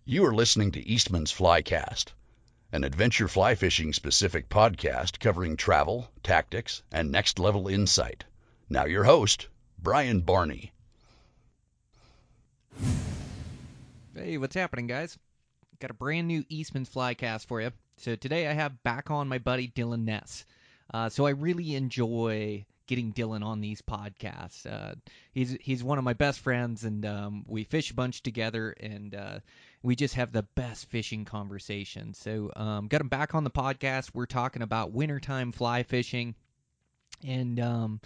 You are listening to Eastman's Flycast, an adventure fly fishing specific podcast covering travel, tactics, and next level insight. Now your host, Brian Barney. Hey, what's happening, guys? Got a brand new Eastman's Flycast for you. So today I have back on my buddy Dillon Ness. So I really enjoy getting Dillon on these podcasts. He's one of my best friends, and we fish a bunch together, and we just have the best fishing conversations. So got him back on the podcast. We're talking about wintertime fly fishing and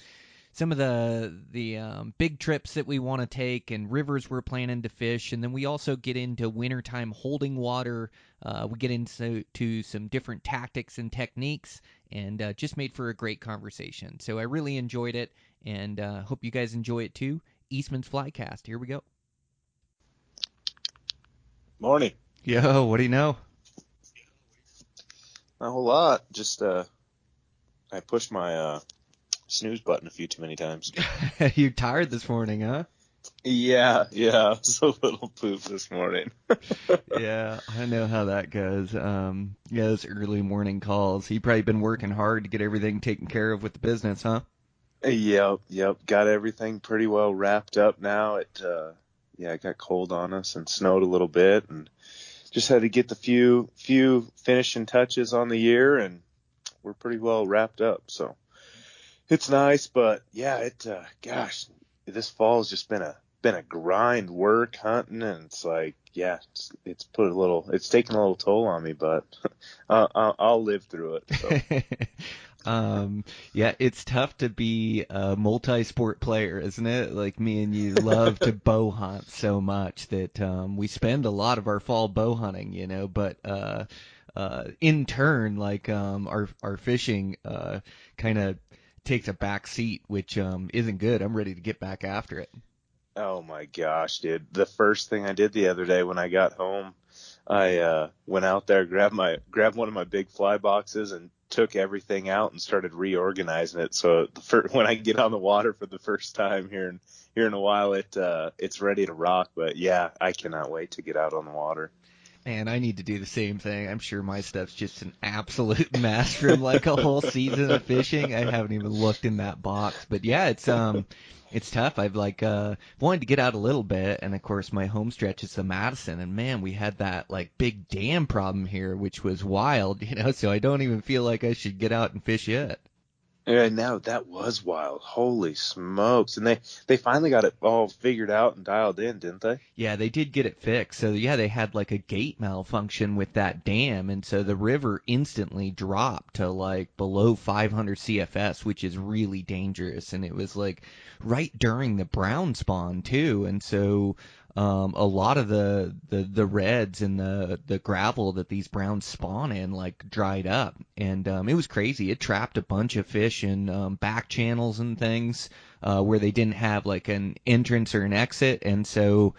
some of the big trips that we want to take and rivers we're planning to fish. And then we also get into wintertime holding water. We get into some different tactics and techniques, and just made for a great conversation. So I really enjoyed it, and hope you guys enjoy it too. Eastman's Flycast. Here we go. Morning. Yo, what do you know? Not a whole lot. Just I pushed my snooze button a few too many times. You're tired this morning, huh? Yeah. I was a little poop this morning. Yeah, I know how that goes. Those early morning calls. You've probably been working hard to get everything taken care of with the business, huh? Yep. Got everything pretty well wrapped up now. It got cold on us and snowed a little bit, and just had to get the few finishing touches on the year, and we're pretty well wrapped up. So it's nice, but yeah, gosh, this fall has just been a grind, work, hunting, and it's like, yeah, it's taken a little toll on me, but I'll live through it. So. Yeah, it's tough to be a multi-sport player, isn't it? Like me and you love to bow hunt so much that we spend a lot of our fall bow hunting, but in turn, like our fishing kind of takes a back seat, which isn't good. I'm ready to get back after it. Oh my gosh, dude. The first thing I did the other day when I got home, I went out there, grabbed one of my big fly boxes and took everything out and started reorganizing it. So when I get on the water for the first time here in a while, it's ready to rock. But yeah, I cannot wait to get out on the water. And I need to do the same thing. I'm sure my stuff's just an absolute mess from like a whole season of fishing. I haven't even looked in that box. But yeah, it's tough. I've wanted to get out a little bit, and of course my home stretch is the Madison, and man, we had that like big dam problem here, which was wild, so I don't even feel like I should get out and fish yet. Yeah, now that was wild. Holy smokes. And they finally got it all figured out and dialed in, didn't they? Yeah, they did get it fixed. So yeah, they had like a gate malfunction with that dam, and so the river instantly dropped to like below 500 CFS, which is really dangerous. And it was like right during the brown spawn too, and so a lot of the reds and the gravel that these browns spawn in like dried up, and it was crazy. It trapped a bunch of fish in back channels and things where they didn't have like an entrance or an exit, and so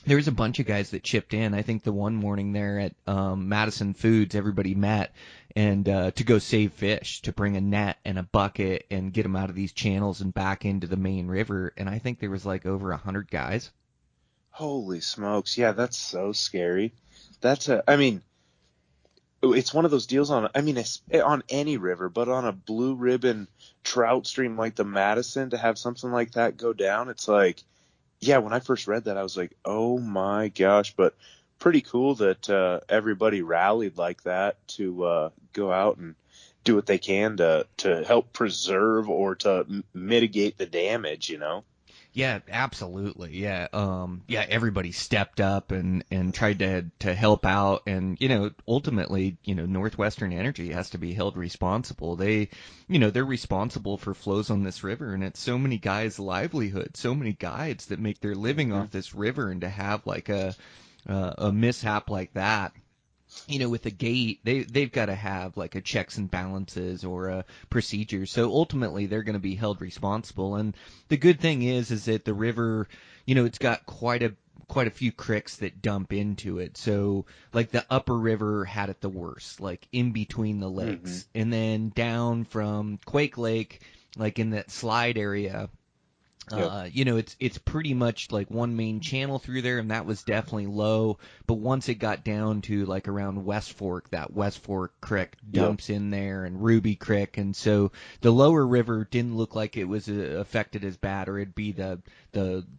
there was a bunch of guys that chipped in. I think the one morning there at Madison Foods, everybody met and to go save fish, to bring a net and a bucket and get them out of these channels and back into the main river. And I think there was like over 100 guys. Holy smokes. Yeah, that's so scary. It's one of those deals on any river, but on a blue ribbon trout stream like the Madison, to have something like that go down, it's like, yeah, when I first read that, I was like, oh my gosh, but pretty cool that everybody rallied like that to go out and do what they can to help preserve or to mitigate the damage, Yeah, absolutely. Yeah. Everybody stepped up and tried to help out, and ultimately, Northwestern Energy has to be held responsible. They're responsible for flows on this river, and it's so many guys' livelihood, so many guides that make their living off this river, and to have like a mishap like that, with the gate, they've got to have like a checks and balances or a procedure. So ultimately, they're going to be held responsible. And the good thing is that the river, it's got quite a few creeks that dump into it. So like the upper river had it the worst, like in between the lakes, and then down from Quake Lake, like in that slide area, Yep. It's pretty much like one main channel through there, and that was definitely low. But once it got down to like around West Fork, that West Fork Creek Yep. dumps in there, and Ruby Creek, and so the lower river didn't look like it was affected as bad, or it'd be the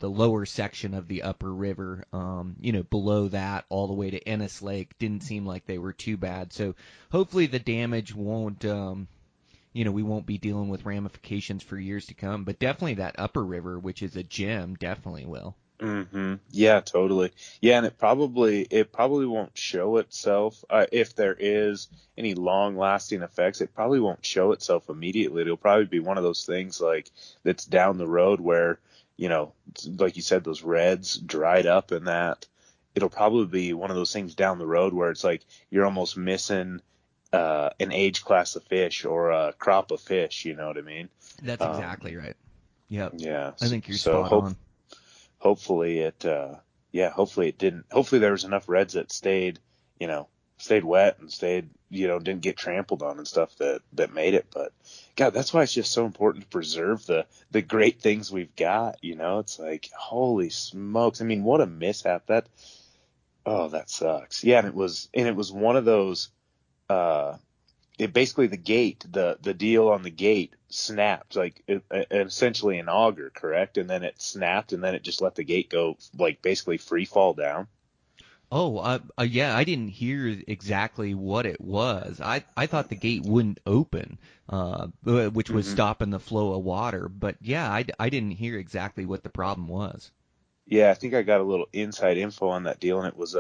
lower section of the upper river. Below that, all the way to Ennis Lake, didn't seem like they were too bad. So hopefully the damage won't. We won't be dealing with ramifications for years to come. But definitely that upper river, which is a gem, definitely will. Yeah, totally. Yeah, and it probably won't show itself if there is any long lasting effects. It probably won't show itself immediately. It'll probably be one of those things like that's down the road where, like you said, those reds dried up and that. It'll probably be one of those things down the road where it's like you're almost missing an age class of fish or a crop of fish. You know what I mean? That's exactly right. Yep. Yeah. I think you're So spot on. hopefully hopefully it didn't, hopefully there was enough reds that stayed wet and didn't get trampled on and stuff that made it. But God, that's why it's just so important to preserve the great things we've got. It's like, holy smokes. I mean, what a mishap that sucks. Yeah. And it was one of those, it basically the deal on the gate snapped, like essentially an auger, correct? And then it snapped, and then it just let the gate go, like basically free fall down. Oh, yeah, I didn't hear exactly what it was. I thought the gate wouldn't open, which was hmm stopping the flow of water. But yeah, I didn't hear exactly what the problem was. Yeah, I think I got a little inside info on that deal, and it was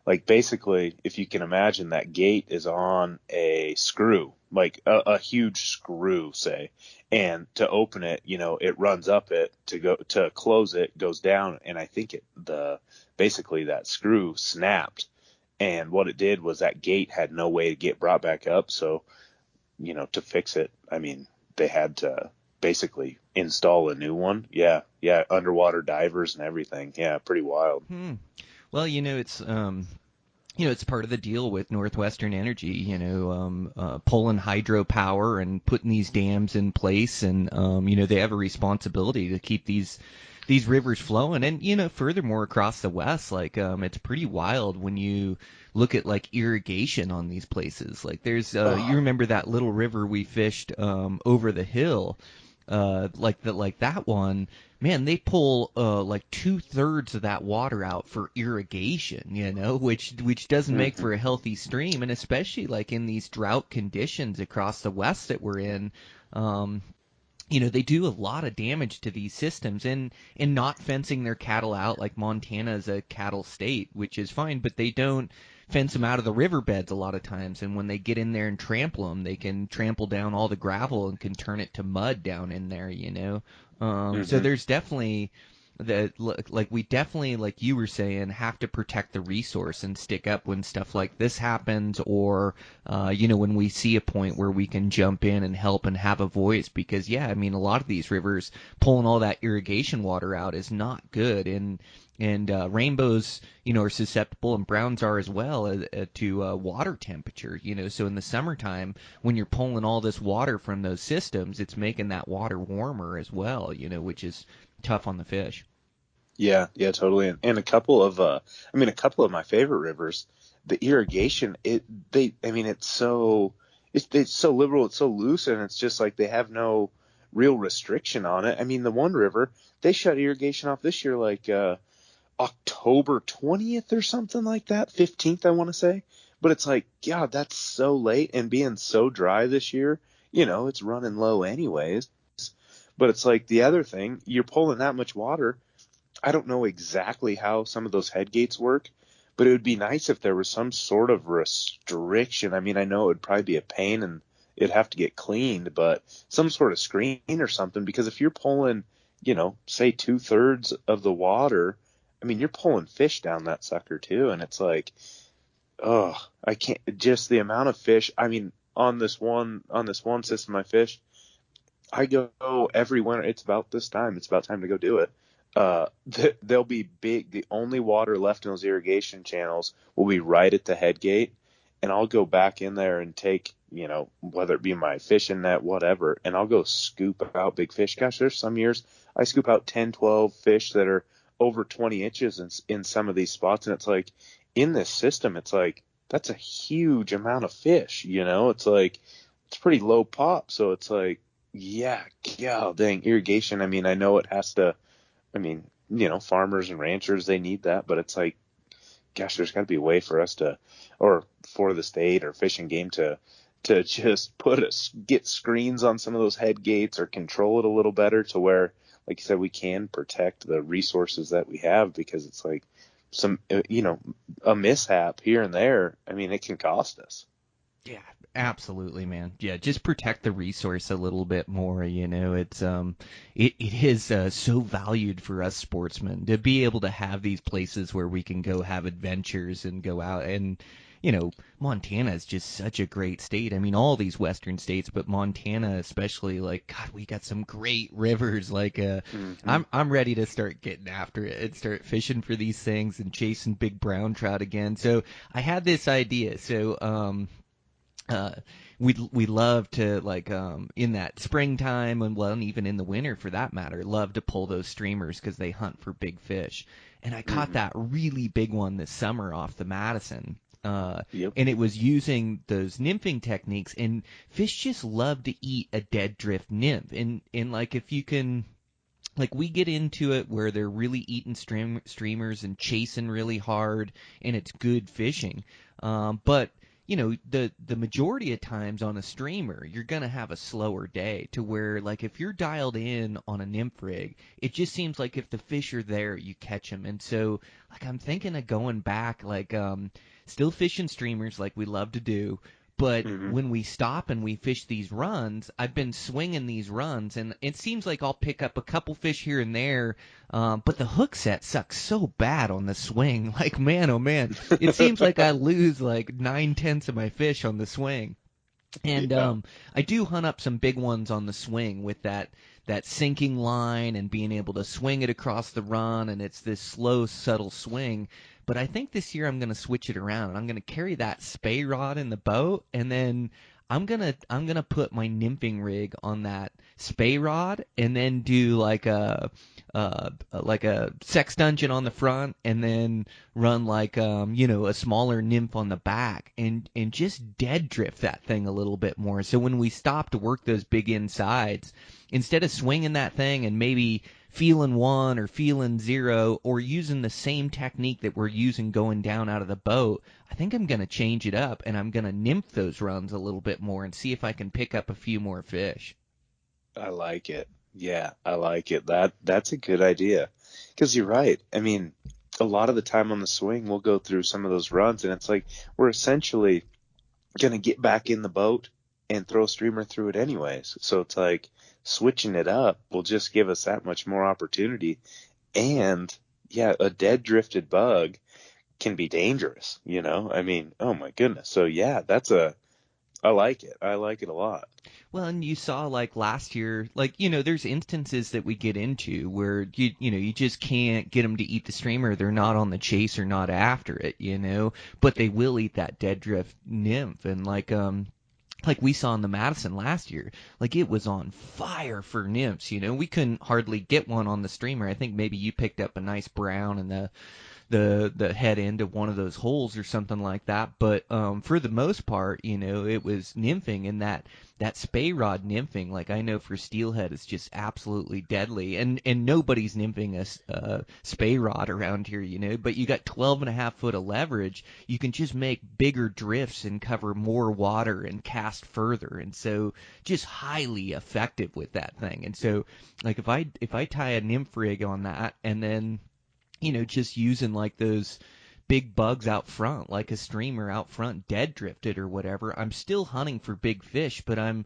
like basically, if you can imagine, that gate is on a screw, like a huge screw, say, and to open it, it runs up it, to close it goes down, and I think basically that screw snapped, and what it did was that gate had no way to get brought back up, so to fix it, I mean, they had to basically install a new one. Yeah, yeah, underwater divers and everything. Yeah, pretty wild. Well, it's part of the deal with Northwestern Energy, pulling hydropower and putting these dams in place, and they have a responsibility to keep these rivers flowing, and furthermore across the West, like it's pretty wild when you look at like irrigation on these places. Like there's you remember that little river we fished over the hill, like that one, man, they pull like 2/3 of that water out for irrigation, which doesn't make hmm for a healthy stream, and especially like in these drought conditions across the West that we're in. Um, they do a lot of damage to these systems, and not fencing their cattle out. Like Montana is a cattle state, which is fine, but they don't fence them out of the riverbeds a lot of times. And when they get in there and trample them, they can trample down all the gravel and can turn it to mud down in there. So hmm there's definitely like we definitely, like you were saying, have to protect the resource and stick up when stuff like this happens, or when we see a point where we can jump in and help and have a voice, because yeah, I mean, a lot of these rivers pulling all that irrigation water out is not good, and rainbows are susceptible, and browns are as well, to water temperature. So in the summertime, when you're pulling all this water from those systems, it's making that water warmer as well, which is tough on the fish. Yeah, yeah, totally. And a couple of my favorite rivers, the irrigation, it's so liberal, it's so loose, and it's just like they have no real restriction on it. I mean, the one river, they shut irrigation off this year, like October 20th or something like that, 15th, I want to say. But it's like, God, that's so late, and being so dry this year, it's running low anyways. But it's like the other thing, you're pulling that much water. I don't know exactly how some of those head gates work, but it would be nice if there was some sort of restriction. I mean, I know it would probably be a pain and it'd have to get cleaned, but some sort of screen or something, because if you're pulling, say 2/3 of the water, I mean, you're pulling fish down that sucker too. And it's like, oh, I can't, just the amount of fish. I mean, on this one system I fish, I go every winter. It's about this time. It's about time to go do it. They'll be big. The only water left in those irrigation channels will be right at the head gate, and I'll go back in there and take, whether it be my fishing net, whatever, and I'll go scoop out big fish. Gosh, there's some years I scoop out 10, 12 fish that are over 20 inches in some of these spots. And it's like, in this system, it's like, that's a huge amount of fish, it's like, it's pretty low pop. So it's like, yeah, dang, irrigation. I mean, I know it has to, farmers and ranchers, they need that, but it's like, gosh, there's got to be a way for us to, or for the state or Fish and Game to just get screens on some of those head gates or control it a little better to where, like you said, we can protect the resources that we have, because it's like some, a mishap here and there. I mean, it can cost us. Yeah, absolutely, man. Yeah, just protect the resource a little bit more. It's it is so valued for us sportsmen to be able to have these places where we can go have adventures and go out. And Montana is just such a great state. I mean, all these western states, but Montana especially. Like, God, we got some great rivers. Like, I'm ready to start getting after it and start fishing for these things and chasing big brown trout again. So I had this idea. So we love to, like, in that springtime and even in the winter for that matter, love to pull those streamers because they hunt for big fish. And I caught that really big one this summer off the Madison. Yep. And it was using those nymphing techniques, and fish just love to eat a dead drift nymph. And like, if you can, like, we get into it where they're really eating streamers and chasing really hard, and it's good fishing. But the majority of times on a streamer, you're going to have a slower day, to where, like, if you're dialed in on a nymph rig, it just seems like if the fish are there, you catch them. And so, like, I'm thinking of going back, like, still fishing streamers like we love to do. But when we stop and we fish these runs, I've been swinging these runs, and it seems like I'll pick up a couple fish here and there, but the hook set sucks so bad on the swing. Like, man, oh man, it seems like I lose like 9/10 of my fish on the swing. And I do hunt up some big ones on the swing with that sinking line and being able to swing it across the run, and it's this slow, subtle swing. But I think this year I'm going to switch it around, and I'm going to carry that spay rod in the boat, and then I'm gonna put my nymphing rig on that spay rod, and then do like a sex dungeon on the front, and then run like a smaller nymph on the back, and just dead drift that thing a little bit more. So when we stop to work those big insides, instead of swinging that thing and maybe feeling 1 or feeling 0, or using the same technique that we're using going down out of the boat, I think I'm going to change it up, and I'm going to nymph those runs a little bit more and see if I can pick up a few more fish. I like it. Yeah, I like it. That's a good idea. Because you're right. I mean, a lot of the time on the swing, we'll go through some of those runs, and it's like we're essentially going to get back in the boat and throw a streamer through it anyways. So it's like switching it up will just give us that much more opportunity. And yeah, a dead drifted bug can be dangerous, I mean, oh my goodness. So yeah, I like it. I like it a lot. Well, and you saw, like, last year, like, there's instances that we get into where you just can't get them to eat the streamer. They're not on the chase or not after it, but they will eat that dead drift nymph. And like we saw in the Madison last year, like, it was on fire for nymphs. We couldn't hardly get one on the streamer. I think maybe you picked up a nice brown in the head end of one of those holes or something like that. But for the most part, it was nymphing, and that spay rod nymphing, like, I know for steelhead, is just absolutely deadly. And nobody's nymphing a spay rod around here, but you got 12.5 foot of leverage. You can just make bigger drifts and cover more water and cast further. And so just highly effective with that thing. And so, like, if I tie a nymph rig on that, and then just using like those big bugs out front, like a streamer out front, dead drifted or whatever, I'm still hunting for big fish, but I'm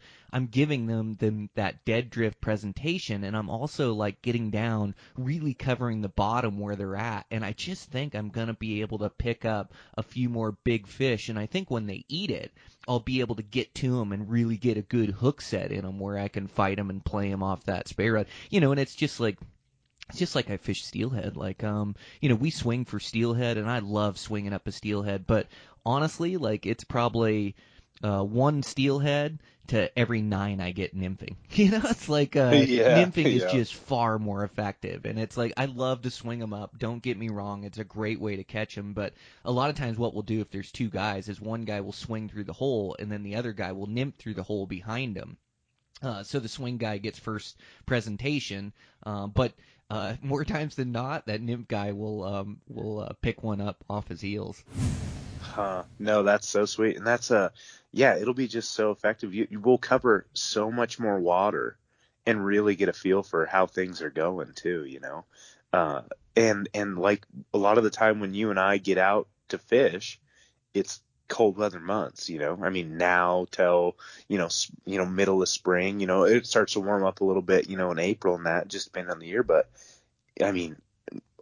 giving them that dead drift presentation, and I'm also, like, getting down, really covering the bottom where they're at, and I just think I'm gonna be able to pick up a few more big fish. And I think when they eat it, I'll be able to get to them and really get a good hook set in them where I can fight them and play them off that spay rod, and it's just like, it's just like I fish steelhead. Like, we swing for steelhead, and I love swinging up a steelhead. But honestly, like, it's probably one steelhead to every 9 I get nymphing. It's like Yeah, nymphing is yeah. just far more effective. And it's like I love to swing them up. Don't get me wrong; it's a great way to catch them. But a lot of times, what we'll do if there's 2 guys is one guy will swing through the hole, and then the other guy will nymph through the hole behind him. So the swing guy gets first presentation, but more times than not, that nymph guy will pick one up off his heels. Huh. No, that's so sweet. And that's yeah, it'll be just so effective. You will cover so much more water and really get a feel for how things are going too, you know. Uh, and like a lot of the time when you and I get out to fish, it's cold weather months, you know. I mean, now till, middle of spring, it starts to warm up a little bit, in April and that, just depending on the year. But I mean,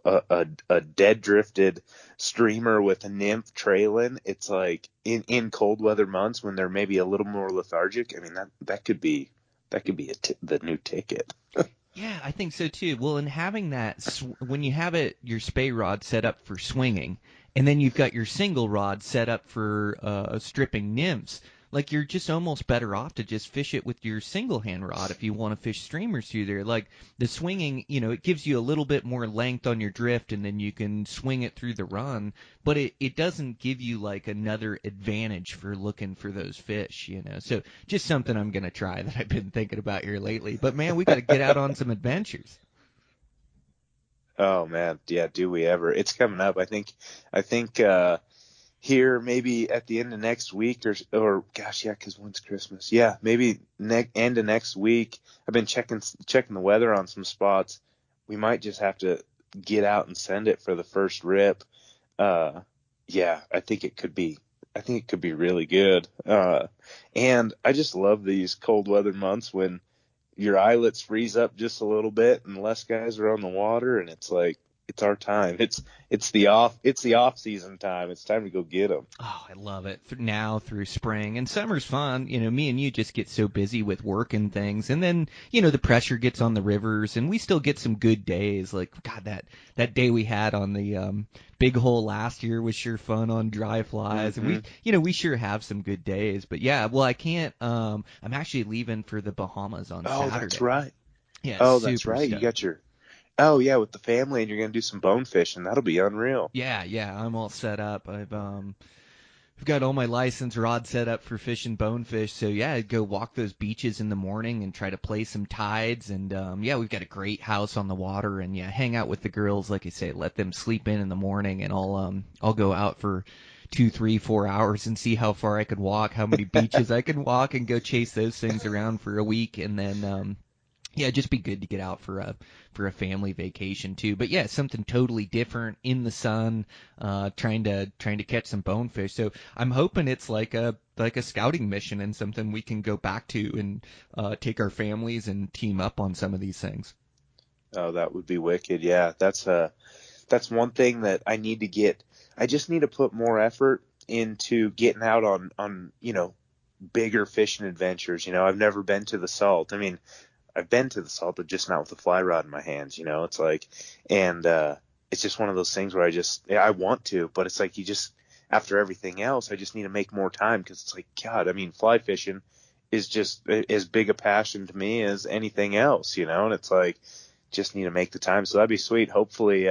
a dead drifted streamer with a nymph trailing, it's like in cold weather months when they're maybe a little more lethargic. I mean, that could be the new ticket. Yeah, I think so too. Well, and having that when you have your spey rod set up for swinging, and then you've got your single rod set up for stripping nymphs, like you're just almost better off to just fish it with your single hand rod if you want to fish streamers through there. Like the swinging, it gives you a little bit more length on your drift, and then you can swing it through the run, but it doesn't give you like another advantage for looking for those fish. So just something I'm going to try that I've been thinking about here lately. But man, we got to get out on some adventures. Oh man, yeah, do we ever? It's coming up. I think here maybe at the end of next week or gosh, yeah, 'cause when's Christmas? Yeah, maybe end of next week. I've been checking the weather on some spots. We might just have to get out and send it for the first rip. Uh, yeah, I think it could be really good. And I just love these cold weather months when your eyelets freeze up just a little bit and less guys are on the water, and it's like it's our time. It's the off season time. It's time to go get them. Oh, I love it. Now through spring. And summer's fun. Me and you just get so busy with work and things. And then, the pressure gets on the rivers, and we still get some good days. Like, God, that day we had on the big hole last year was sure fun on dry flies. And we sure have some good days. But yeah, well, I can't, I'm actually leaving for the Bahamas on Oh, Saturday. that's right. Yeah, Oh, that's super right. You stoked. got your Oh yeah, with the family, and you're gonna do some bonefish, and that'll be unreal. Yeah, I'm all set up. I've got all my license rod set up for fishing bonefish. So yeah, I'd go walk those beaches in the morning and try to play some tides. And yeah, we've got a great house on the water. And yeah, hang out with the girls, like I say, let them sleep in the morning, and I'll go out for 2, 3, 4 hours and see how far I could walk, how many beaches I can walk, and go chase those things around for a week. And then yeah, it'd just be good to get out for a family vacation too. But yeah, something totally different in the sun, trying to catch some bonefish. So I'm hoping it's like a scouting mission and something we can go back to and take our families and team up on some of these things. Oh, that would be wicked. Yeah, that's one thing that I need to get. I just need to put more effort into getting out on bigger fishing adventures. I've never been to the Salt. I mean, I've been to the Salt, but just not with a fly rod in my hands. It's like, and it's just one of those things where I want to, but it's like after everything else, I just need to make more time, because it's like, God, I mean, fly fishing is just as big a passion to me as anything else, and it's like, just need to make the time. So that'd be sweet. Hopefully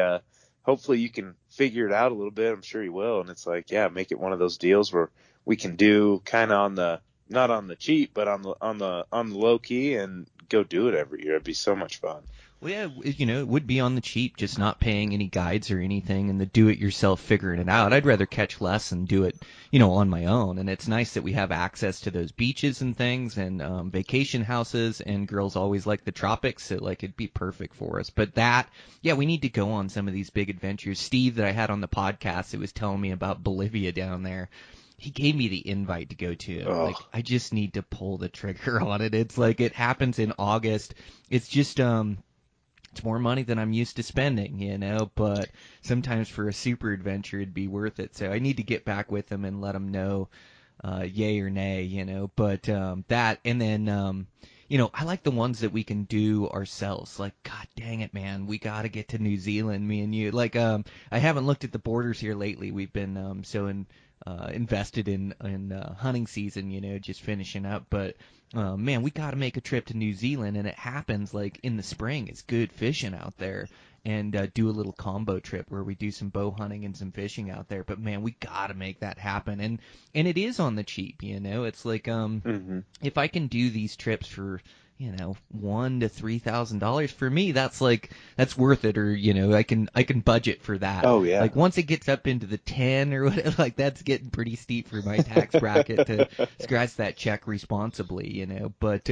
you can figure it out a little bit. I'm sure you will. And it's like, yeah, make it one of those deals where we can do kind of not on the cheap, but on the low key, and go do it every year. It'd be so much fun. Well, yeah, it would be on the cheap, just not paying any guides or anything, and the do-it-yourself figuring it out. I'd rather catch less and do it, on my own. And it's nice that we have access to those beaches and things, and vacation houses. And girls always like the tropics, so like it'd be perfect for us. But yeah, we need to go on some of these big adventures. Steve, that I had on the podcast, it was telling me about Bolivia down there. He gave me the invite to go to. Oh. Like, I just need to pull the trigger on it. It's like it happens in August. It's just it's more money than I'm used to spending, but sometimes for a super adventure it'd be worth it. So I need to get back with him and let him know yay or nay, but that, and then I like the ones that we can do ourselves. Like, God dang it, man, we got to get to New Zealand, me and you. Like, I haven't looked at the borders here lately. We've been invested in hunting season, just finishing up. But man, we got to make a trip to New Zealand, and it happens like in the spring. It's good fishing out there, and do a little combo trip where we do some bow hunting and some fishing out there. But man, we got to make that happen, and it is on the cheap. It's like if I can do these trips for $1,000 to $3,000 for me, that's worth it. Or I can budget for that. Oh yeah. Like once it gets up into the 10 or whatever, like that's getting pretty steep for my tax bracket to scratch that check responsibly. But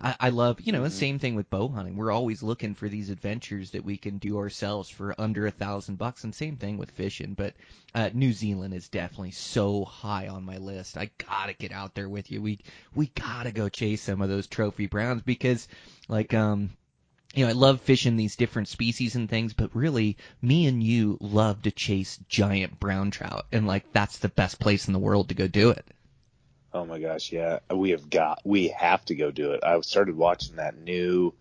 I love the same thing with bow hunting. We're always looking for these adventures that we can do ourselves for under $1,000, and same thing with fishing. But New Zealand is definitely so high on my list. I gotta get out there with you. We gotta go chase some of those trophy browns, because I love fishing these different species and things, but really me and you love to chase giant brown trout, and that's the best place in the world to go do it. Oh my gosh, yeah. We have to go do it. I started watching that new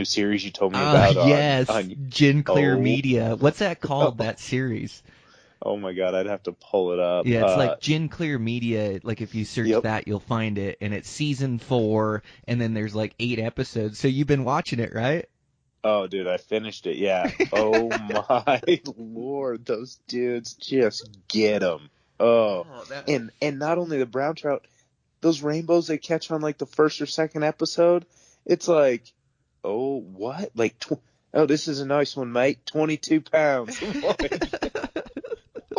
series you told me about. Yes, Gin Clear Oh. Media. What's that called, that series? Oh my God, I'd have to pull it up. Yeah, it's like Gin Clear Media. Like if you search that, you'll find it, and it's season 4, and then there's 8 episodes. So you've been watching it, right? Oh, dude, I finished it. Yeah. Oh my Lord, those dudes just get them. And not only the brown trout, those rainbows they catch on the first or second episode. It's like, oh what? This is a nice one, mate. 22 pounds.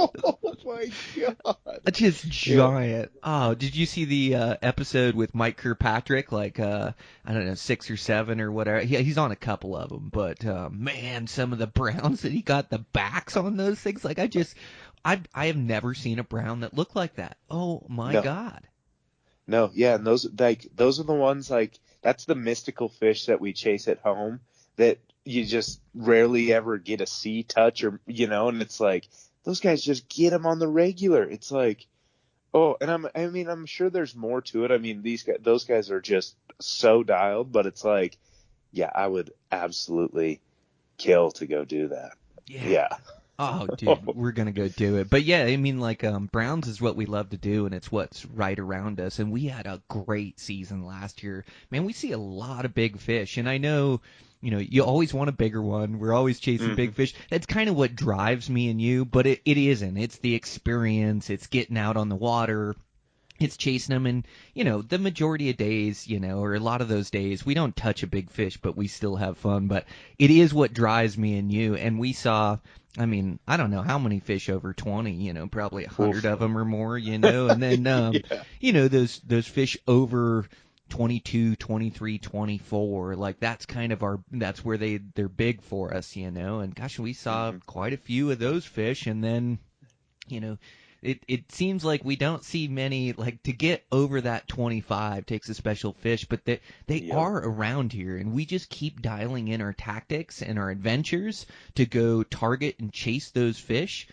Oh my God. That's just giant. Yeah. Oh, did you see the episode with Mike Kirkpatrick? I don't know, 6 or 7 or whatever. He's on a couple of them, but man, some of the browns that he got, the backs on those things. I have never seen a brown that looked like that. Oh my God. No, yeah, and those are the ones that's the mystical fish that we chase at home that you just rarely ever get a see, touch, or and it's those guys just get them on the regular. It's and I'm sure there's more to it. I mean, those guys are just so dialed, but it's yeah, I would absolutely kill to go do that. Yeah. Oh, dude, we're going to go do it. But yeah, I mean, browns is what we love to do, and it's what's right around us. And we had a great season last year. Man, we see a lot of big fish. And I know, you always want a bigger one. We're always chasing big fish. That's kind of what drives me and you, but it isn't. It's the experience. It's getting out on the water. It's chasing them, and, the majority of days, or a lot of those days, we don't touch a big fish, but we still have fun. But it is what drives me and you, and we saw, I mean, I don't know how many fish over 20, probably 100 of them or more, and then, those fish over 22, 23, 24, that's kind of that's where they're big for us, and gosh, we saw quite a few of those fish, and then, It seems like we don't see many, to get over that 25 takes a special fish, but they are around here, and we just keep dialing in our tactics and our adventures to go target and chase those fish.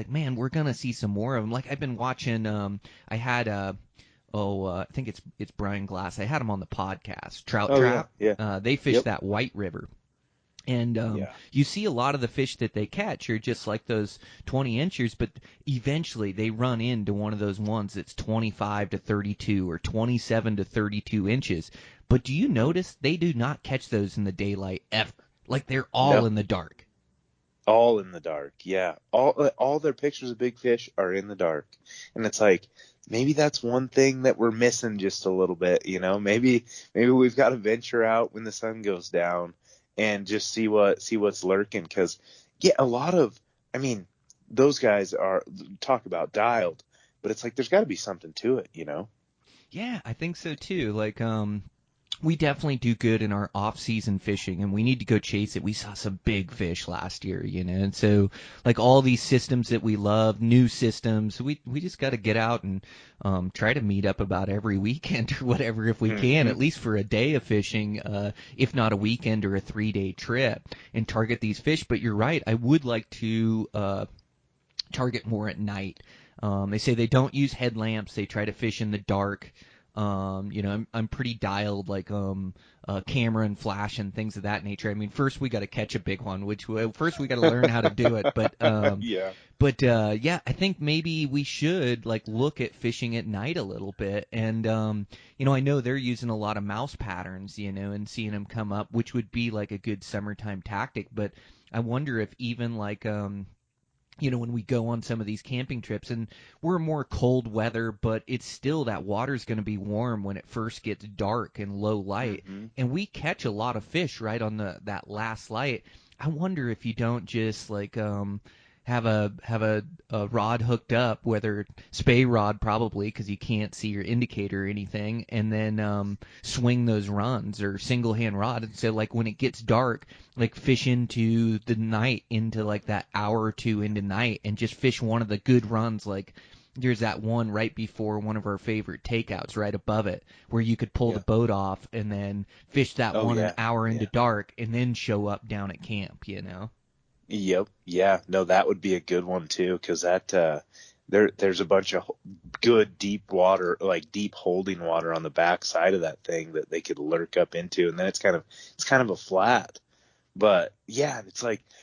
Man, we're going to see some more of them. I've been watching, I had, I think it's Brian Glass. I had him on the podcast, Trout Trap. Yeah. They fish that White River. And you see a lot of the fish that they catch are just like those 20 inchers, but eventually they run into one of those ones that's 25 to 32 or 27 to 32 inches. But do you notice they do not catch those in the daylight ever? They're all in the dark. All in the dark, yeah. All their pictures of big fish are in the dark. And it's maybe that's one thing that we're missing just a little bit, Maybe we've got to venture out when the sun goes down and just see what's lurking, because a lot of, I mean, those guys are, talk about dialed, but it's there's got to be something to it, Yeah, I think so too. We definitely do good in our off-season fishing, and we need to go chase it. We saw some big fish last year, and so all these systems that we love, new systems, we just got to get out and try to meet up about every weekend or whatever if we can, at least for a day of fishing, if not a weekend or a 3-day trip, and target these fish. But you're right, I would like to target more at night. They say they don't use headlamps. They try to fish in the dark. I'm pretty dialed, like camera and flash and things of that nature. I mean, first we got to catch a big one, first we got to learn how to do it. But Yeah. yeah, I think maybe we should like look at fishing at night a little bit. And I know they're using a lot of mouse patterns, and seeing them come up, which would be like a good summertime tactic. But I wonder if even like when we go on some of these camping trips, and we're more cold weather, but it's still, that water's going to be warm when it first gets dark and low light, and we catch a lot of fish right on that last light. I wonder if you don't just like have a rod hooked up, whether spay rod probably because you can't see your indicator or anything, and then swing those runs or single hand rod. And so like when it gets dark, like fish into the night, into like that hour or two into night, and just fish one of the good runs. Like there's that one right before one of our favorite takeouts right above it where you could pull the boat off and then fish that an hour into dark and then show up down at camp. Yep. Yeah. No, that would be a good one too, because that there's a bunch of good deep water, like deep holding water on the back side of that thing that they could lurk up into, and then it's kind of a flat. But yeah,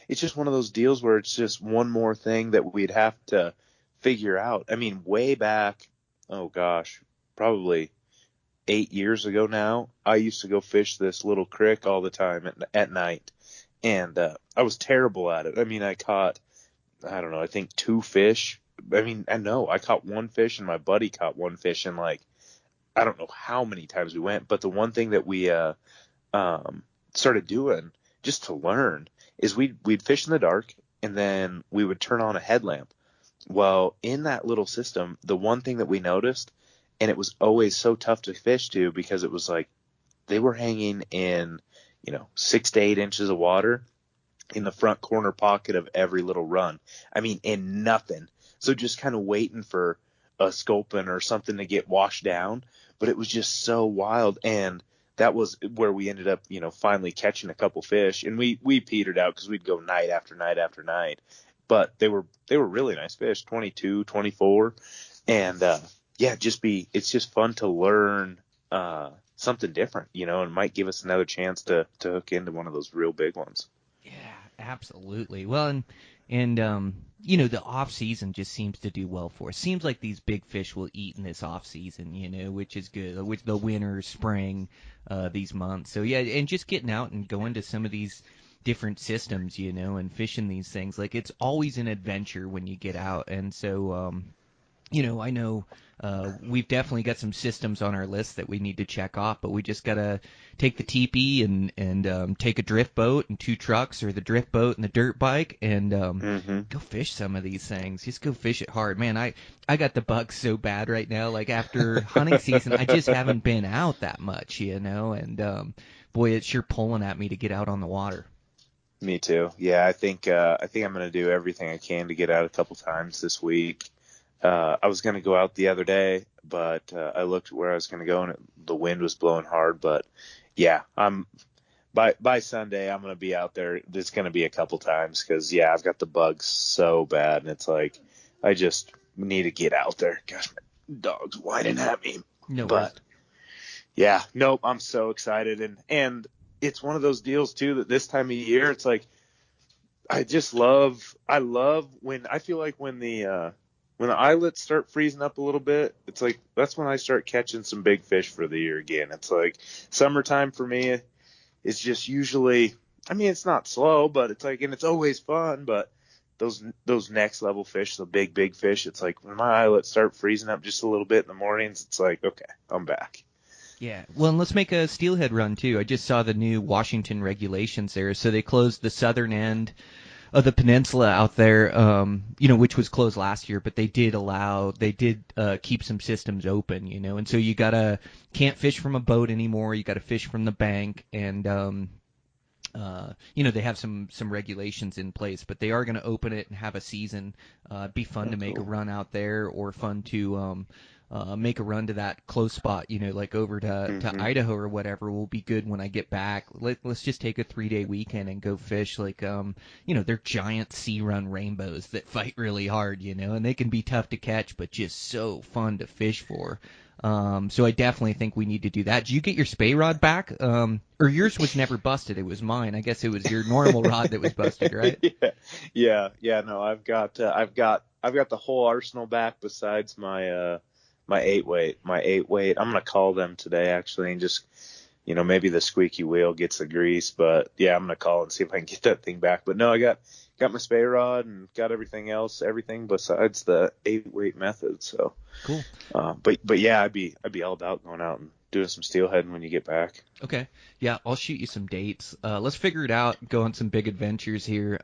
it's just one of those deals where it's just one more thing that we'd have to figure out. I mean, way back, oh gosh, probably 8 years ago now, I used to go fish this little creek all the time at night. And I was terrible at it. I mean, I caught, I don't know, I think 2 fish. I mean, I caught 1 fish, and my buddy caught 1 fish, and like, I don't know how many times we went. But the one thing that we started doing just to learn is we'd fish in the dark, and then we would turn on a headlamp. Well, in that little system, the one thing that we noticed, and it was always so tough to fish to, because it was like they were hanging in 6 to 8 inches of water in the front corner pocket of every little run. I mean, in nothing. So just kind of waiting for a sculpin or something to get washed down. But it was just so wild. And that was where we ended up, finally catching a couple fish. And we petered out because we'd go night after night after night. But they were really nice fish, 22, 24. And it's just fun to learn something different, and might give us another chance to hook into one of those real big ones. Yeah, absolutely. Well, and the off season just seems to do well for us. Seems like these big fish will eat in this off season, which is good. Which the winter, spring, these months. So yeah, and just getting out and going to some of these different systems, and fishing these things. Like it's always an adventure when you get out, and so I know we've definitely got some systems on our list that we need to check off, but we just got to take the teepee and take a drift boat and 2 trucks, or the drift boat and the dirt bike, and go fish some of these things. Just go fish it hard. Man, I got the bugs so bad right now. Like after hunting season, I just haven't been out that much, and boy, it's sure pulling at me to get out on the water. Me too. Yeah, I think I'm going to do everything I can to get out a couple times this week. I was going to go out the other day, but I looked where I was going to go, and the wind was blowing hard. But yeah, by Sunday, I'm going to be out there. There's going to be a couple times because I've got the bugs so bad, and it's like I just need to get out there. Gosh, my dog's whining at me. No, but yeah, nope, I'm so excited, and it's one of those deals too that this time of year, it's like I love when I feel like when the islets start freezing up a little bit, it's like that's when I start catching some big fish for the year again. It's like summertime for me is just usually, I mean, it's not slow, but it's like, and it's always fun, but those next level fish, the big fish, it's like when my islets start freezing up just a little bit in the mornings, it's like, okay, I'm back. Yeah, well, and let's make a steelhead run too. I just saw the new Washington regulations there, so they closed the southern end of the peninsula out there, which was closed last year, but they did keep some systems open, and so can't fish from a boat anymore. You got to fish from the bank, and they have some regulations in place, but they are going to open it and have a season. Be fun to make a run out there, or fun to make a run to that close spot, like over to Idaho or whatever will be good when I get back. Let's just take a 3-day weekend and go fish like, they're giant sea run rainbows that fight really hard, and they can be tough to catch, but just so fun to fish for. So I definitely think we need to do that. Did you get your spay rod back? Or yours was never busted. It was mine. I guess it was your normal rod that was busted, right? Yeah. No, I've got the whole arsenal back besides my 8 weight. I'm gonna call them today actually, and just maybe the squeaky wheel gets the grease, but yeah, I'm gonna call and see if I can get that thing back. But no, I got my spay rod and got everything besides the 8-weight method. So Cool. but yeah, I'd be all about going out and doing some steelheading when you get back. Okay. Yeah, I'll shoot you some dates. Let's figure it out. Go on some big adventures here.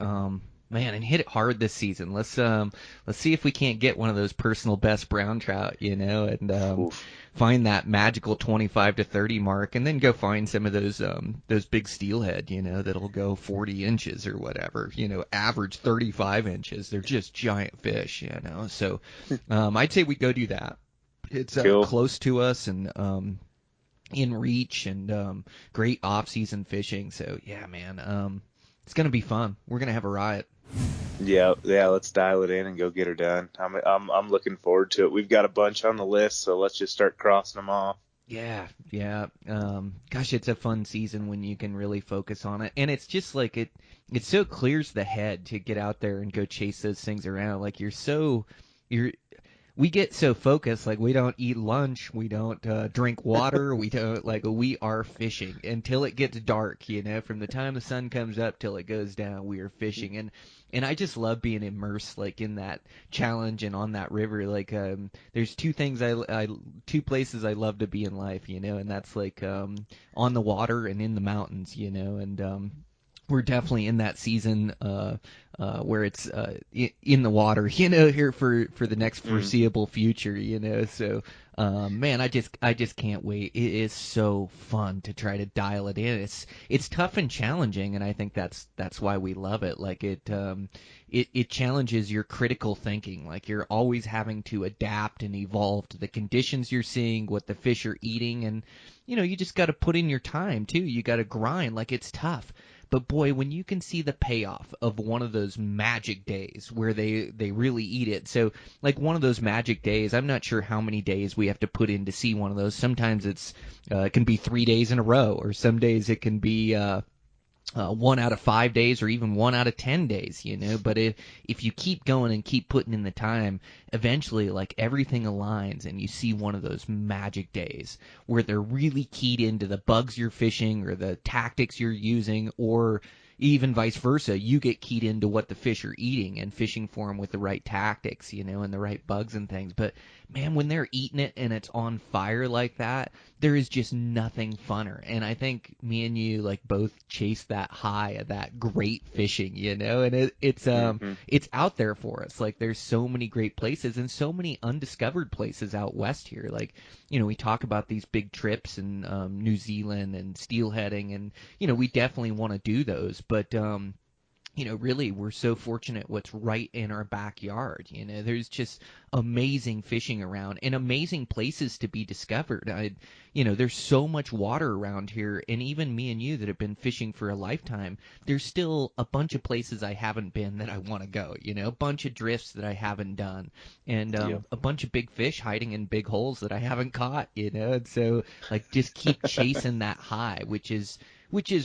Man, and hit it hard this season. Let's see if we can't get one of those personal best brown trout, and Oof. find that magical 25 to 30 mark, and then go find some of those big steelhead, that'll go 40 inches or whatever, average 35 inches. They're just giant fish, So I'd say we go do that. It's Cool. close to us and in reach and great off-season fishing. So yeah, man, it's gonna be fun. We're gonna have a riot. Yeah, let's dial it in and go get her done. I'm looking forward to it. We've got a bunch on the list, so let's just start crossing them off. Yeah. Gosh, it's a fun season when you can really focus on it, and it's just like it so clears the head to get out there and go chase those things around. Like we get so focused, like we don't eat lunch, we don't drink water, we are fishing until it gets dark, from the time the sun comes up till it goes down, we are fishing. And I just love being immersed like in that challenge and on that river. Like there's two places I love to be in life, and that's like on the water and in the mountains, and we're definitely in that season where it's in the water, here for the next foreseeable future. So, man, I just can't wait. It is so fun to try to dial it in. It's tough and challenging, and I think that's why we love it. Like it challenges your critical thinking. Like you're always having to adapt and evolve to the conditions you're seeing, what the fish are eating, and you just got to put in your time too. You got to grind. Like it's tough. But boy, when you can see the payoff of one of those magic days where they really eat it. So like one of those magic days, I'm not sure how many days we have to put in to see one of those. Sometimes it can be 3 days in a row, or some days it can be 1 out of 5 days or even 1 out of 10 days, but if you keep going and keep putting in the time, eventually like everything aligns and you see one of those magic days where they're really keyed into the bugs you're fishing or the tactics you're using, or even vice versa. You get keyed into what the fish are eating and fishing for them with the right tactics, and the right bugs and things. But man, when they're eating it and it's on fire like that, there is just nothing funner. And I think me and you like both chase that high of that great fishing, and it's out there for us. Like there's so many great places and so many undiscovered places out west here. Like, we talk about these big trips in New Zealand and steelheading, and we definitely want to do those, but really we're so fortunate what's right in our backyard. There's just amazing fishing around and amazing places to be discovered. There's so much water around here, and even me and you that have been fishing for a lifetime, there's still a bunch of places I haven't been that I want to go, a bunch of drifts that I haven't done, and a bunch of big fish hiding in big holes that I haven't caught, and so like just keep chasing that high, which is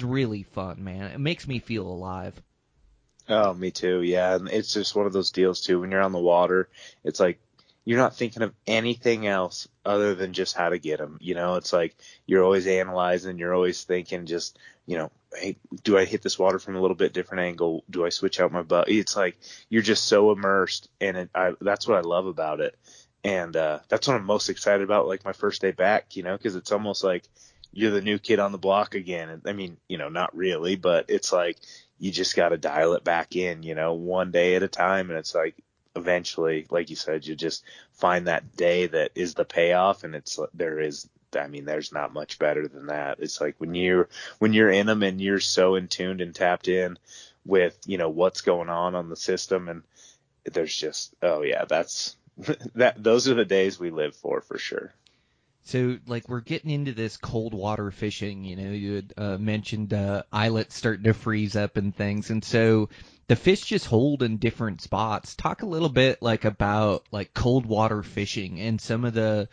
really fun, man. It makes me feel alive. Oh, me too. Yeah, and it's just one of those deals too. When you're on the water, it's like you're not thinking of anything else other than just how to get them. It's like you're always analyzing. You're always thinking, just hey, do I hit this water from a little bit different angle? Do I switch out my butt? It's like you're just so immersed, and that's what I love about it. And that's what I'm most excited about. Like my first day back, because it's almost like you're the new kid on the block again. And I mean, not really, but it's like you just got to dial it back in, one day at a time. And it's like eventually, like you said, you just find that day that is the payoff. And there's not much better than that. It's like when you're in them and you're so in tuned and tapped in with, what's going on the system. And there's just, oh yeah, those are the days we live for sure. So, like, we're getting into this cold water fishing. You had mentioned islets starting to freeze up and things, and so the fish just hold in different spots. Talk a little bit like about like cold water fishing and some of the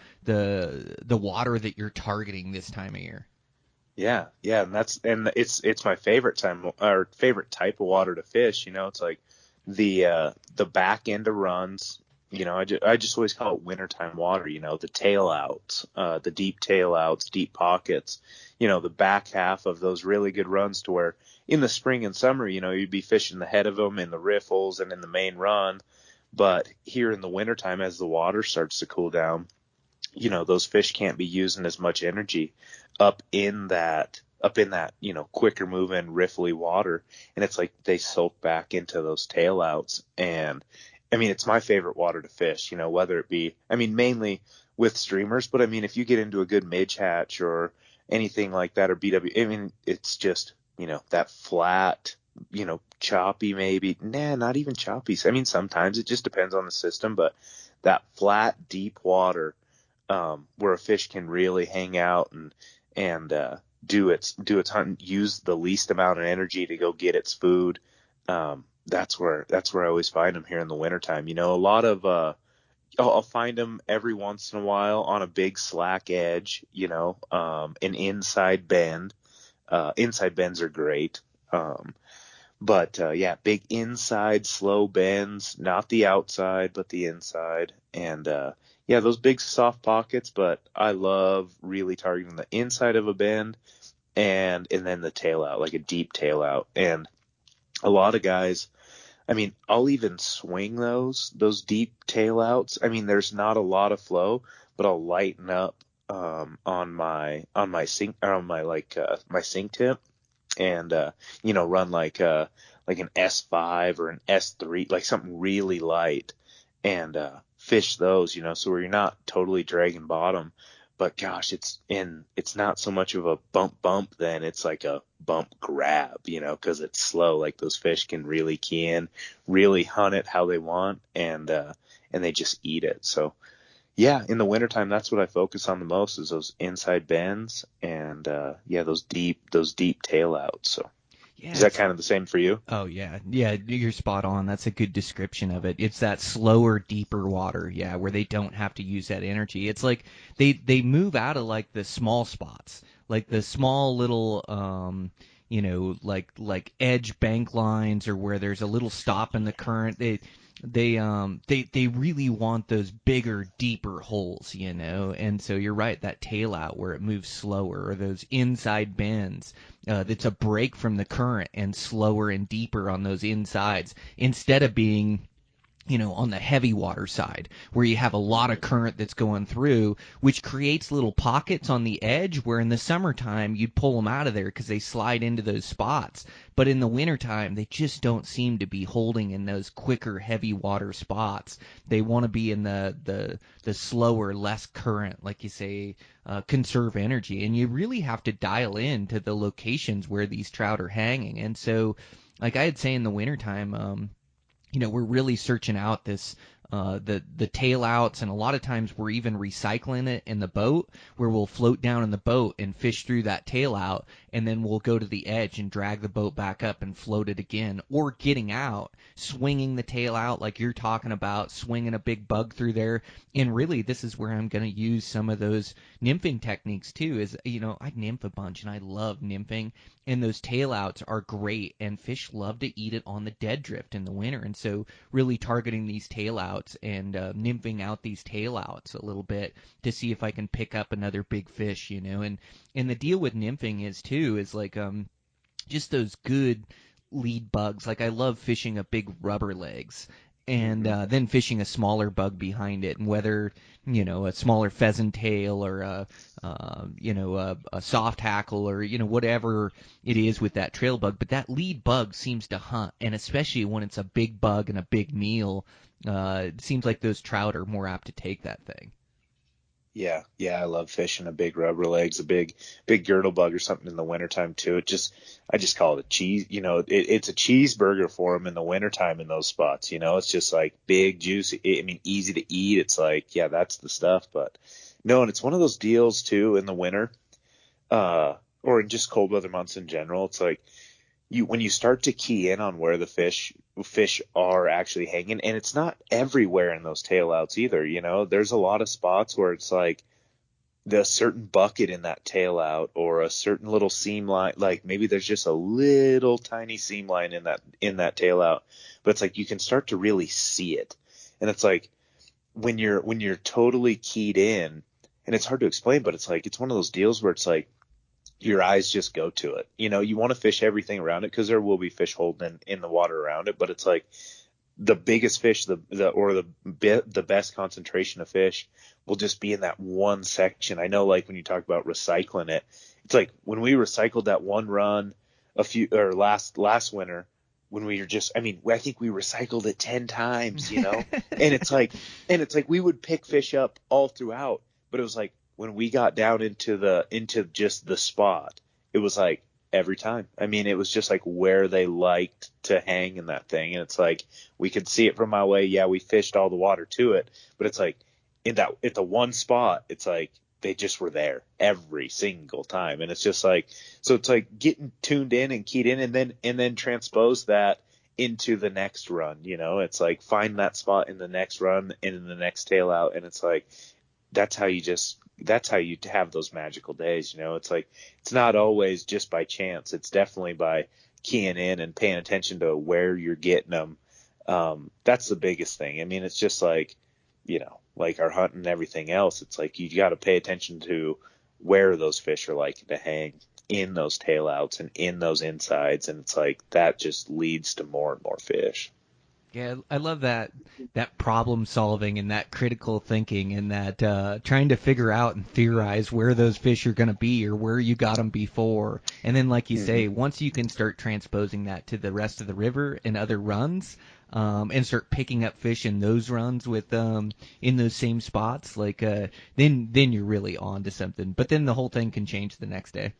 water that you're targeting this time of year. Yeah, and it's my favorite time or favorite type of water to fish. It's like the back end of runs. I just always call it wintertime water. The tail outs, the deep tail outs, deep pockets. The back half of those really good runs to where in the spring and summer, you'd be fishing the head of them in the riffles and in the main run. But here in the wintertime, as the water starts to cool down, those fish can't be using as much energy up in that quicker moving riffly water, and it's like they soak back into those tail outs. And I mean, it's my favorite water to fish, whether it be, I mean, mainly with streamers, but I mean, if you get into a good midge hatch or anything like that, or BW, I mean, it's just, that flat, choppy, maybe, not even choppy. I mean, sometimes it just depends on the system, but that flat deep water, where a fish can really hang out and do its hunt, use the least amount of energy to go get its food. That's where I always find them here in the wintertime. A lot of I'll find them every once in a while on a big slack edge. An inside bend. Inside bends are great. But yeah, big inside slow bends, not the outside, but the inside. And yeah, those big soft pockets, but I love really targeting the inside of a bend and then the tail out, like a deep tail out. And a lot of guys, I mean, I'll even swing those deep tail outs. I mean, there's not a lot of flow, but I'll lighten up on my sink, or on my my sink tip, and run like an S5 or an S3, like something really light, and fish those, so where you're not totally dragging bottom, but gosh, it's not so much of a bump then, it's like a bump grab, because it's slow. Like those fish can really key in, really hunt it how they want, and they just eat it. So yeah, in the wintertime, that's what I focus on the most, is those inside bends and yeah, those deep tail outs. So Yeah, is that kind of the same for you? oh yeah, yeah, you're spot on. That's a good description of it. It's that slower, deeper water, yeah, where they don't have to use that energy. It's like they move out of like the small spots, like the small little like edge bank lines, or where there's a little stop in the current. They really want those bigger, deeper holes, and so you're right, that tail out where it moves slower, or those inside bends, that's a break from the current and slower and deeper on those insides, instead of being on the heavy water side, where you have a lot of current that's going through, which creates little pockets on the edge where in the summertime you'd pull them out of there because they slide into those spots. But in the wintertime, they just don't seem to be holding in those quicker, heavy water spots. They want to be in the slower, less current, like you say, conserve energy. And you really have to dial in to the locations where these trout are hanging. And so, like I'd say in the wintertime, we're really searching out this the tail outs, and a lot of times we're even recycling it in the boat, where we'll float down in the boat and fish through that tail out, and then we'll go to the edge and drag the boat back up and float it again, or getting out, swinging the tail out like you're talking about, swinging a big bug through there. And really, this is where I'm going to use some of those nymphing techniques too. Is I nymph a bunch and I love nymphing, and those tail outs are great, and fish love to eat it on the dead drift in the winter. And so really targeting these tail outs and nymphing out these tail outs a little bit to see if I can pick up another big fish, and the deal with nymphing is like just those good lead bugs. Like I love fishing a big rubber legs, and then fishing a smaller bug behind it, and whether a smaller pheasant tail, or a soft hackle, or whatever it is with that trail bug. But that lead bug seems to hunt, and especially when it's a big bug and a big meal, it seems like those trout are more apt to take that thing. Yeah, I love fishing a big rubber legs, a big girdle bug or something in the wintertime too. I just call it a cheese, it's a cheeseburger for them in the wintertime in those spots. It's just like big, juicy, I mean, easy to eat. It's like, yeah, that's the stuff. But No, and it's one of those deals too in the winter, or in just cold weather months in general. It's like when you start to key in on where the fish are actually hanging, and it's not everywhere in those tailouts either. There's a lot of spots where it's like the certain bucket in that tailout or a certain little seam line, like maybe there's just a little tiny seam line in that tailout, but it's like you can start to really see it. And it's like when you're totally keyed in, and it's hard to explain, but it's like it's one of those deals where it's like your eyes just go to it. You want to fish everything around it because there will be fish holding in the water around it, but it's like the biggest fish, the best concentration of fish will just be in that one section. I know, like when you talk about recycling it, it's like when we recycled that one run last winter, when we were just, I mean, I think we recycled it 10 times, and it's like we would pick fish up all throughout, but it was like when we got down into just the spot, it was like every time. I mean, it was just like where they liked to hang in that thing. And it's like, we could see it from my way. Yeah, we fished all the water to it, but it's like at the one spot, it's like they just were there every single time. And it's just like, so it's like getting tuned in and keyed in and then transpose that into the next run. It's like find that spot in the next run and in the next tail out. And it's like, that's how you have those magical days. It's like, it's not always just by chance. It's definitely by keying in and paying attention to where you're getting them. That's the biggest thing. I mean, it's just like, like our hunting and everything else. It's like, you got to pay attention to where those fish are like to hang in those tailouts and in those insides. And it's like, that just leads to more and more fish. Yeah, I love that problem solving and that critical thinking and that trying to figure out and theorize where those fish are going to be or where you got them before. And then, like you say, once you can start transposing that to the rest of the river and other runs, and start picking up fish in those runs with in those same spots, like then you're really on to something. But then the whole thing can change the next day.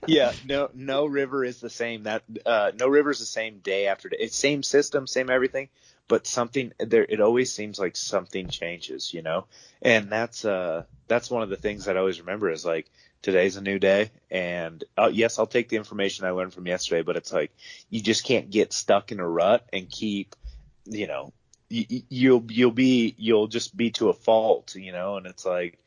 Yeah. No river is the same. No river is the same day after day. It's same system, same everything, but something there. It always seems like something changes, and that's one of the things that I always remember is like, today's a new day, and yes, I'll take the information I learned from yesterday, but it's like you just can't get stuck in a rut and keep, you'll just be to a fault, and it's like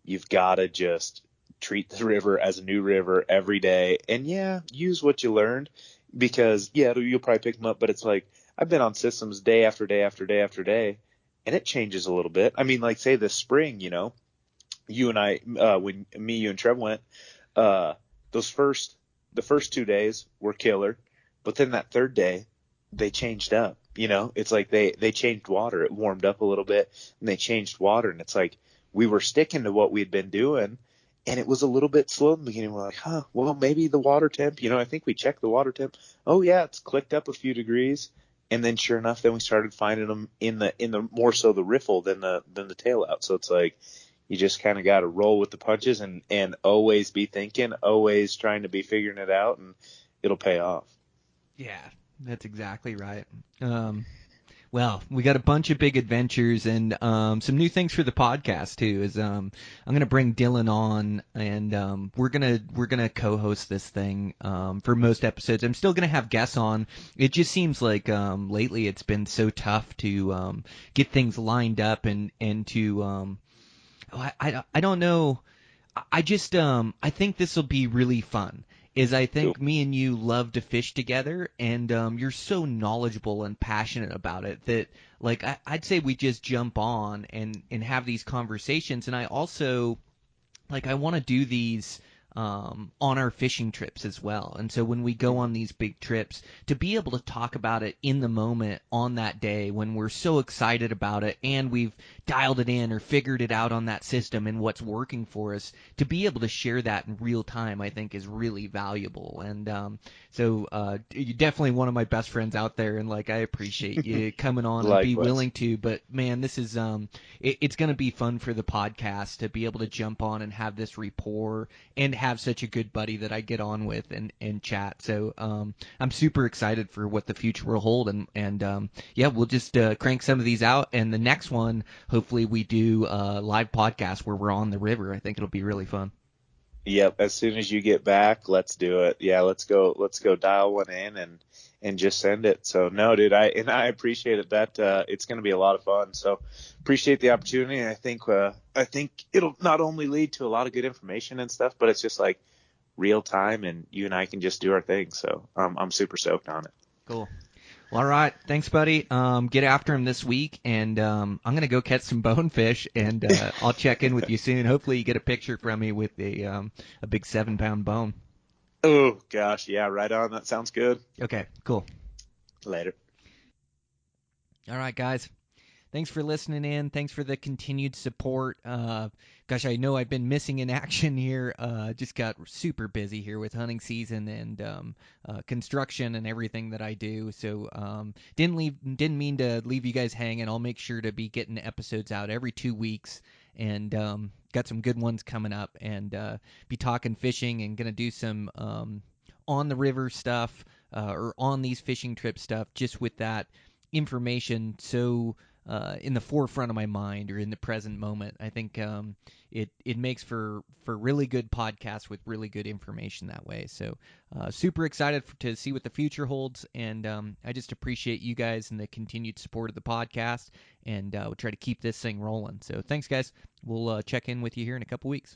you've got to just treat the river as a new river every day, and use what you learned, because you'll probably pick them up, but it's like I've been on systems day after day after day after day, and it changes a little bit. I mean, like say this spring, you and I, when you and Trev went, the first 2 days were killer, but then that third day they changed up. It's like they changed water. It warmed up a little bit, and they changed water, and it's like we were sticking to what we'd been doing. And it was a little bit slow in the beginning. We're like, well, maybe the water temp, I think we checked the water temp. Oh yeah, it's clicked up a few degrees. And then sure enough, then we started finding them in the more so the riffle than the tail out. So it's like, you just kind of got to roll with the punches and always be thinking, always trying to be figuring it out, and it'll pay off. Yeah, that's exactly right. Well, we got a bunch of big adventures and some new things for the podcast too. I'm gonna bring Dillon on, and we're gonna co-host this thing for most episodes. I'm still gonna have guests on. It just seems like lately it's been so tough to get things lined up and to I don't know. I just I think this will be really fun. I think me and you love to fish together, and you're so knowledgeable and passionate about it that, like, I'd say we just jump on and have these conversations. And I also, like, I want to do these on our fishing trips as well. And so when we go on these big trips, to be able to talk about it in the moment on that day when we're so excited about it and we've dialed it in or figured it out on that system and what's working for us, to be able to share that in real time, I think is really valuable. And so you're definitely one of my best friends out there, and like I appreciate you coming on and be willing to. But man, this is it's going to be fun for the podcast to be able to jump on and have this rapport and have such a good buddy that I get on with and chat. So I'm super excited for what the future will hold, and yeah, we'll just crank some of these out, and the next one, hopefully we do a live podcast where we're on the river. I think it'll be really fun. Yep. As soon as you get back, let's do it. Yeah, let's go dial one in and just send it. So no, dude, I appreciate it. That it's going to be a lot of fun. So appreciate the opportunity. And I think it'll not only lead to a lot of good information and stuff, but it's just like real time, and you and I can just do our thing. So I'm super stoked on it. Cool. Well, all right. Thanks, buddy. Get after him this week, and I'm going to go catch some bonefish, and I'll check in with you soon. Hopefully you get a picture from me with a big 7-pound bone. Oh, gosh. Yeah, right on. That sounds good. Okay, cool. Later. All right, guys. Thanks for listening in. Thanks for the continued support. Gosh, I know I've been missing in action here. Just got super busy here with hunting season and construction and everything that I do. So didn't mean to leave you guys hanging. I'll make sure to be getting episodes out every 2 weeks, and got some good ones coming up. And be talking fishing and gonna do some on the river stuff or on these fishing trip stuff. Just with that information, so in the forefront of my mind or in the present moment. I think it makes for really good podcasts with really good information that way. So super excited to see what the future holds, and I just appreciate you guys and the continued support of the podcast, and we'll try to keep this thing rolling. So thanks, guys. We'll check in with you here in a couple weeks.